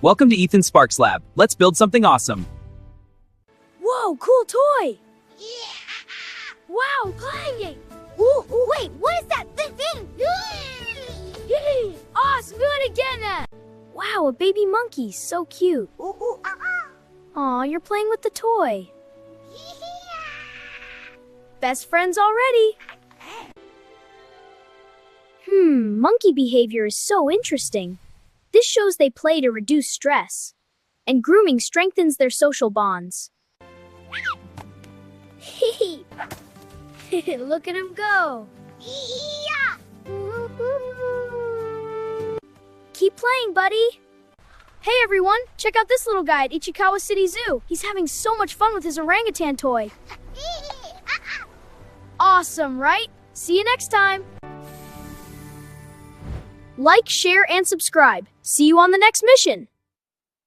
Welcome to Ethan Sparks' lab. Let's build something awesome. Whoa, cool toy! Wow, playing it! Ooh, wait, what is that thing? Awesome, do it again then! Wow, a baby monkey, so cute. Aw, you're playing with the toy. Best friends already. Monkey behavior is so interesting. This shows they play to reduce stress. And grooming strengthens their social bonds. Look at him go. Keep playing, buddy. Hey everyone, check out this little guy at Ichikawa City Zoo. He's having so much fun with his orangutan toy. Awesome, right? See you next time. Like, share, and subscribe. See you on the next mission.